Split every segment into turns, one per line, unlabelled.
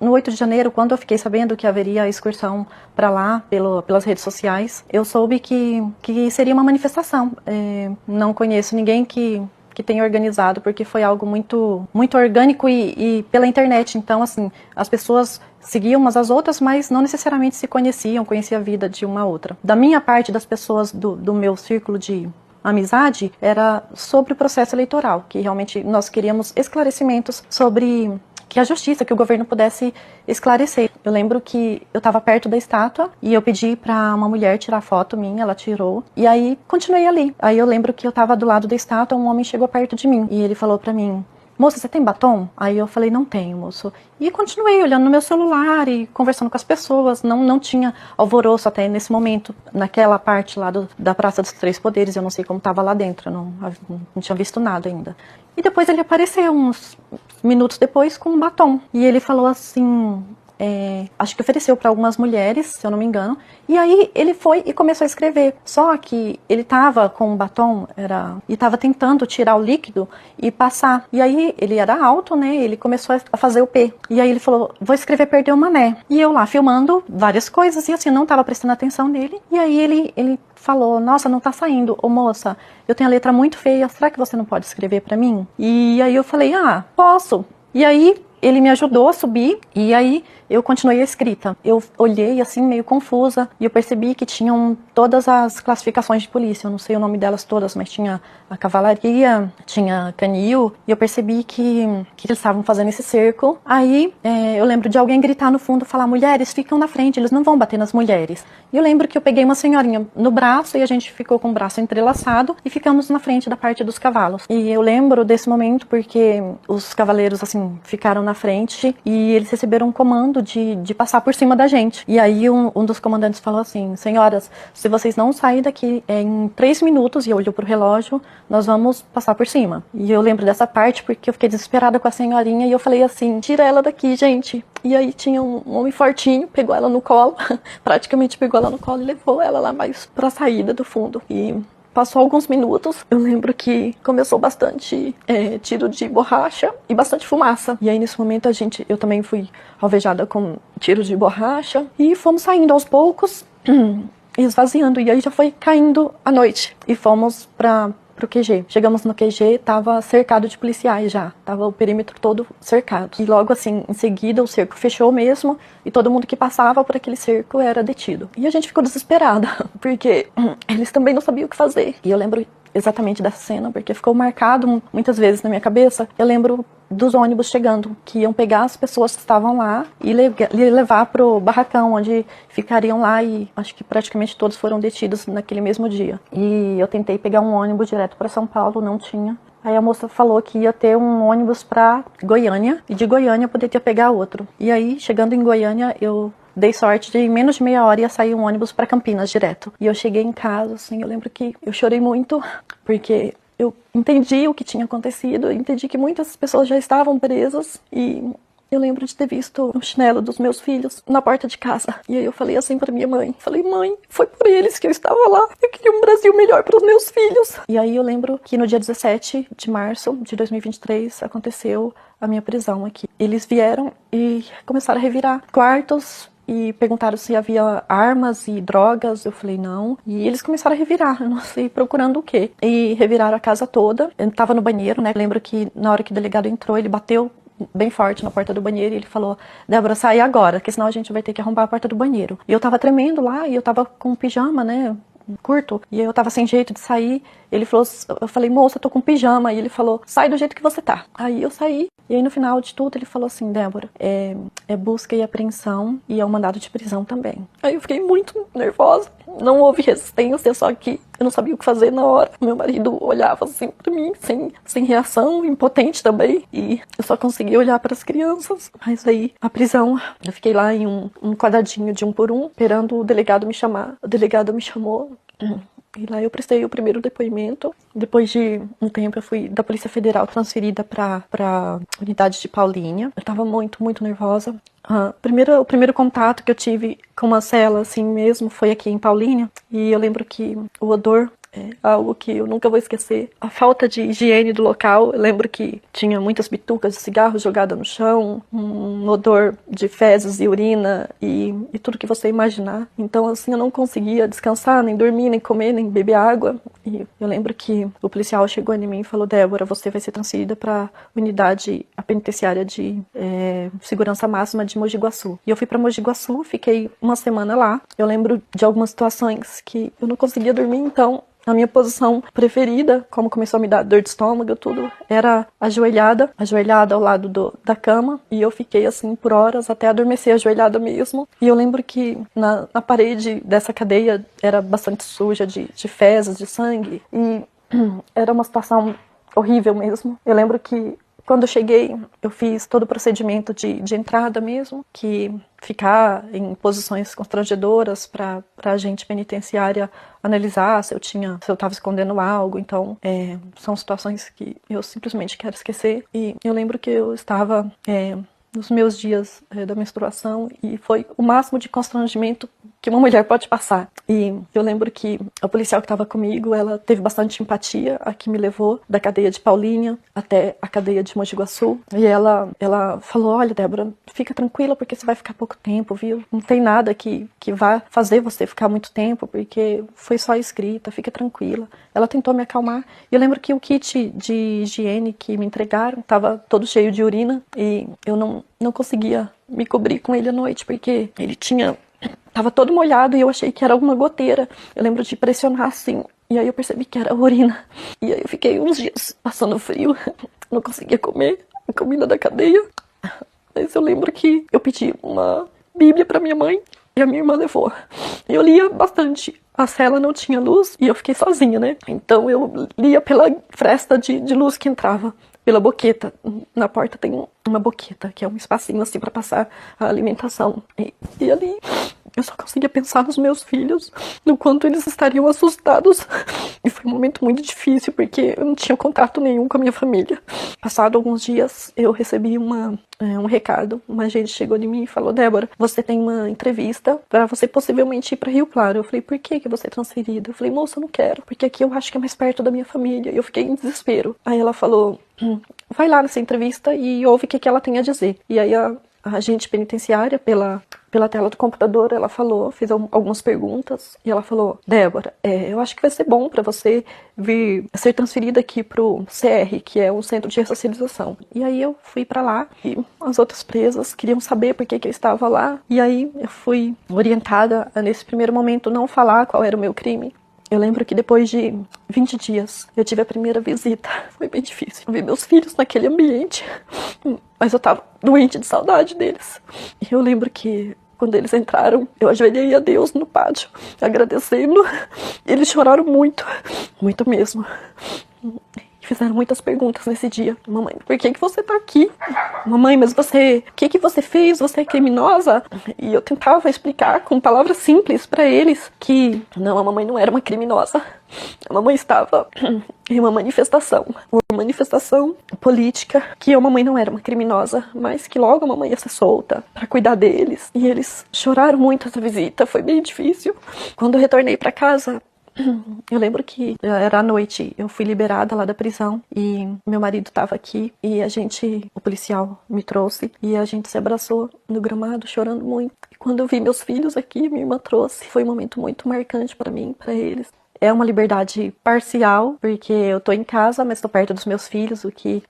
no 8 de janeiro, quando eu fiquei sabendo que haveria a excursão para lá, pelas redes sociais, eu soube que seria uma manifestação. Não conheço ninguém que tenha organizado, porque foi algo muito, muito orgânico e pela internet. Então, assim, as pessoas seguiam umas às outras, mas não necessariamente se conheciam a vida de uma a outra. Da minha parte, das pessoas do meu círculo de amizade, era sobre o processo eleitoral, que realmente nós queríamos esclarecimentos sobre que a justiça, que o governo pudesse esclarecer. Eu lembro que eu estava perto da estátua e eu pedi para uma mulher tirar foto minha, ela tirou, e aí continuei ali. Aí eu lembro que eu estava do lado da estátua, um homem chegou perto de mim e ele falou para mim: moça, você tem batom? Aí eu falei: não tenho, moço. E continuei olhando no meu celular e conversando com as pessoas. Não tinha alvoroço até nesse momento. Naquela parte lá da Praça dos Três Poderes, eu não sei como estava lá dentro, não tinha visto nada ainda. E depois ele apareceu, uns minutos depois, com um batom. E ele falou assim... acho que ofereceu para algumas mulheres, se eu não me engano, e aí ele foi e começou a escrever. Só que ele estava com um batom e estava tentando tirar o líquido e passar. E aí ele era alto, né? Ele começou a fazer o P. E aí ele falou: vou escrever Perdeu o Mané. E eu lá filmando várias coisas e assim, não estava prestando atenção nele. E aí ele falou: nossa, não tá saindo. Ô moça, eu tenho a letra muito feia, será que você não pode escrever para mim? E aí eu falei: ah, posso. E aí ele me ajudou a subir e aí eu continuei a escrita. Eu olhei assim meio confusa e eu percebi que tinham todas as classificações de polícia. Eu não sei o nome delas todas, mas tinha a cavalaria, tinha canil, e eu percebi que eles estavam fazendo esse cerco. Aí eu lembro de alguém gritar no fundo, falar: mulheres, ficam na frente, eles não vão bater nas mulheres. E eu lembro que eu peguei uma senhorinha no braço e a gente ficou com o braço entrelaçado e ficamos na frente da parte dos cavalos. E eu lembro desse momento porque os cavaleiros assim ficaram na frente e eles receberam um comando de passar por cima da gente. E aí um dos comandantes falou assim: senhoras, se vocês não saírem daqui em 3 minutos, e eu olhei pro relógio, nós vamos passar por cima. E eu lembro dessa parte porque eu fiquei desesperada com a senhorinha e eu falei assim: tira ela daqui, gente. E aí tinha um homem fortinho, pegou ela no colo, praticamente pegou ela no colo e levou ela lá mais pra saída do fundo. E passou alguns minutos, eu lembro que começou bastante tiro de borracha e bastante fumaça. E aí nesse momento eu também fui alvejada com tiros de borracha e fomos saindo aos poucos, esvaziando. E aí já foi caindo a noite e fomos pro QG. Chegamos no QG, tava cercado de policiais já, tava o perímetro todo cercado. E logo assim, em seguida, o cerco fechou mesmo e todo mundo que passava por aquele cerco era detido. E a gente ficou desesperada, porque eles também não sabiam o que fazer. E eu lembro exatamente dessa cena, porque ficou marcado muitas vezes na minha cabeça. Eu lembro dos ônibus chegando, que iam pegar as pessoas que estavam lá e levar pro barracão, onde ficariam lá, e acho que praticamente todos foram detidos naquele mesmo dia. E eu tentei pegar um ônibus direto para São Paulo, não tinha. Aí a moça falou que ia ter um ônibus para Goiânia, e de Goiânia eu poderia pegar outro. E aí, chegando em Goiânia, eu dei sorte de em menos de meia hora ia sair um ônibus para Campinas direto. E eu cheguei em casa, assim, eu lembro que eu chorei muito, porque eu entendi o que tinha acontecido, eu entendi que muitas pessoas já estavam presas, e eu lembro de ter visto o chinelo dos meus filhos na porta de casa. E aí eu falei assim pra minha mãe, falei: mãe, foi por eles que eu estava lá, eu queria um Brasil melhor para os meus filhos. E aí eu lembro que no dia 17 de março de 2023 aconteceu a minha prisão aqui. Eles vieram e começaram a revirar quartos e perguntaram se havia armas e drogas. Eu falei não. E eles começaram a revirar, eu não sei procurando o quê. E reviraram a casa toda. Eu tava no banheiro, né? Lembro que na hora que o delegado entrou, ele bateu bem forte na porta do banheiro e ele falou: Débora, sai agora, porque senão a gente vai ter que arrombar a porta do banheiro. E eu tava tremendo lá e eu tava com pijama, né? Curto, e eu tava sem jeito de sair. Ele falou, eu falei: moça, eu tô com pijama. E ele falou: sai do jeito que você tá. Aí eu saí, e aí no final de tudo ele falou assim: Débora, é busca e apreensão e é um mandado de prisão também. Aí eu fiquei muito nervosa, não houve resistência, só que eu não sabia o que fazer na hora. Meu marido olhava assim pra mim, sem reação, impotente também, e eu só conseguia olhar para as crianças. Mas aí, a prisão, eu fiquei lá em um quadradinho de 1 por 1, esperando o delegado me chamar. O delegado me chamou, e lá eu prestei o primeiro depoimento. Depois de um tempo eu fui da Polícia Federal transferida pra unidade de Paulínia. Eu tava muito, muito nervosa. O primeiro contato que eu tive com uma cela assim mesmo foi aqui em Paulínia. E eu lembro que o odor É algo que eu nunca vou esquecer. A falta de higiene do local. Eu lembro que tinha muitas bitucas de cigarro jogadas no chão, um odor de fezes e urina e tudo que você imaginar. Então, assim, eu não conseguia descansar, nem dormir, nem comer, nem beber água. E eu lembro que o policial chegou em mim e falou: Débora, você vai ser transferida para a penitenciária de segurança máxima de Mogi Guaçu. E eu fui para Mogi Guaçu, fiquei uma semana lá. Eu lembro de algumas situações que eu não conseguia dormir, então a minha posição preferida, como começou a me dar dor de estômago, tudo, era ajoelhada ao lado da cama. E eu fiquei assim por horas, até adormecer ajoelhada mesmo. E eu lembro que na parede dessa cadeia era bastante suja de fezes, de sangue. E era uma situação horrível mesmo. Eu lembro que quando eu cheguei, eu fiz todo o procedimento de entrada mesmo, que ficar em posições constrangedoras para a agente penitenciária analisar se eu estava escondendo algo. Então, são situações que eu simplesmente quero esquecer. E eu lembro que eu estava nos meus dias da menstruação e foi o máximo de constrangimento que uma mulher pode passar. E eu lembro que a policial que estava comigo, ela teve bastante empatia, a que me levou da cadeia de Paulínia até a cadeia de Mogi Guaçu. E ela falou: olha, Débora, fica tranquila porque você vai ficar pouco tempo, viu? Não tem nada que vá fazer você ficar muito tempo, porque foi só escrita, fica tranquila. Ela tentou me acalmar. E eu lembro que o kit de higiene que me entregaram estava todo cheio de urina e eu não conseguia me cobrir com ele à noite, porque ele tava todo molhado e eu achei que era alguma goteira. Eu lembro de pressionar assim, e aí eu percebi que era urina. E aí eu fiquei uns dias passando frio, não conseguia comer a comida da cadeia. Mas eu lembro que eu pedi uma bíblia pra minha mãe e a minha irmã levou. Eu lia bastante. A cela não tinha luz e eu fiquei sozinha, né? Então eu lia pela fresta de luz que entrava pela boqueta. Na porta tem uma boqueta, que é um espacinho assim pra passar a alimentação. E ali eu só conseguia pensar nos meus filhos, no quanto eles estariam assustados. E foi um momento muito difícil, porque eu não tinha contato nenhum com a minha família. Passado alguns dias, eu recebi um recado. Uma agente chegou em mim e falou: Débora, você tem uma entrevista para você possivelmente ir para Rio Claro. Eu falei: por que você é transferida? Eu falei: moça, eu não quero, porque aqui eu acho que é mais perto da minha família. E eu fiquei em desespero. Aí ela falou: vai lá nessa entrevista e ouve o que ela tem a dizer. E aí a agente penitenciária, pela tela do computador, ela falou, fez algumas perguntas, e ela falou: Débora, eu acho que vai ser bom pra você vir ser transferida aqui pro CR, que é um centro de ressocialização. E aí eu fui pra lá, e as outras presas queriam saber por que eu estava lá, e aí eu fui orientada a, nesse primeiro momento, não falar qual era o meu crime. Eu lembro que depois de 20 dias eu tive a primeira visita. Foi bem difícil. Eu vi meus filhos naquele ambiente, mas eu tava doente de saudade deles. E eu lembro que quando eles entraram, eu ajoelhei a Deus no pátio, agradecendo. Eles choraram muito, muito mesmo. Fizeram muitas perguntas nesse dia. Mamãe, por que você tá aqui? Mamãe, mas você... O que você fez? Você é criminosa? E eu tentava explicar com palavras simples pra eles que... não, a mamãe não era uma criminosa. A mamãe estava em uma manifestação política, que a mamãe não era uma criminosa, mas que logo a mamãe ia ser solta pra cuidar deles. E eles choraram muito essa visita, foi bem difícil. Quando eu retornei pra casa, eu lembro que era à noite, eu fui liberada lá da prisão e meu marido estava aqui e o policial me trouxe e a gente se abraçou no gramado chorando muito. E quando eu vi meus filhos aqui, minha irmã trouxe, foi um momento muito marcante para mim, para eles. É uma liberdade parcial, porque eu tô em casa, mas tô perto dos meus filhos, o que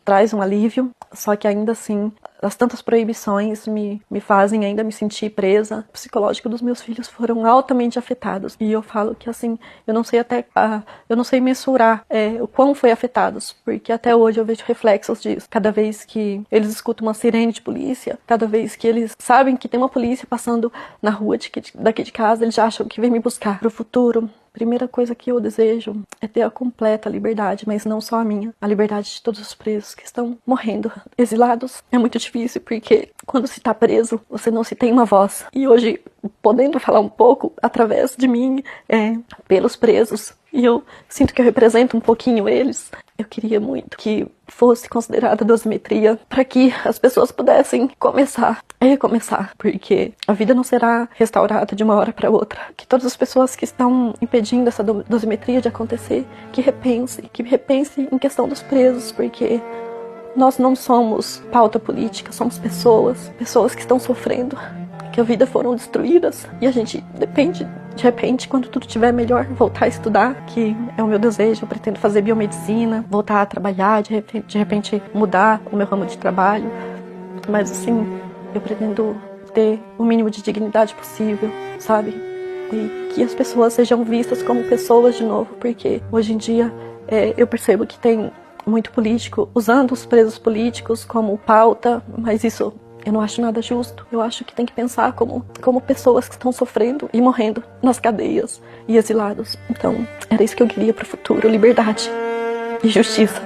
traz um alívio. Só que ainda assim, as tantas proibições me fazem ainda me sentir presa. O psicológico dos meus filhos foram altamente afetados. E eu falo que assim, eu não sei mensurar o quão foi afetados, porque até hoje eu vejo reflexos disso. Cada vez que eles escutam uma sirene de polícia, cada vez que eles sabem que tem uma polícia passando na rua daqui de casa, eles já acham que vem me buscar pro futuro. Primeira coisa que eu desejo é ter a completa liberdade, mas não só a minha, a liberdade de todos os presos que estão morrendo, exilados. É muito difícil porque quando se está preso, você não se tem uma voz. E hoje, podendo falar um pouco através de mim, pelos presos
e eu sinto que eu represento um pouquinho eles. Eu queria muito que fosse considerada dosimetria para que as pessoas pudessem começar a recomeçar, porque a vida não será restaurada de uma hora para outra. Que todas as pessoas que estão impedindo essa dosimetria de acontecer, que repense em questão dos presos, porque nós não somos pauta política, somos pessoas que estão sofrendo, que a vida foram destruídas, e a gente depende, de repente, quando tudo estiver melhor, voltar a estudar, que é o meu desejo. Eu pretendo fazer biomedicina, voltar a trabalhar, de repente mudar o meu ramo de trabalho, mas assim, eu pretendo ter o mínimo de dignidade possível, sabe? E que as pessoas sejam vistas como pessoas de novo, porque hoje em dia eu percebo que tem muito político usando os presos políticos como pauta, mas isso eu não acho nada justo. Eu acho que tem que pensar como pessoas que estão sofrendo e morrendo nas cadeias e exilados. Então, era isso que eu queria para o futuro: liberdade e justiça.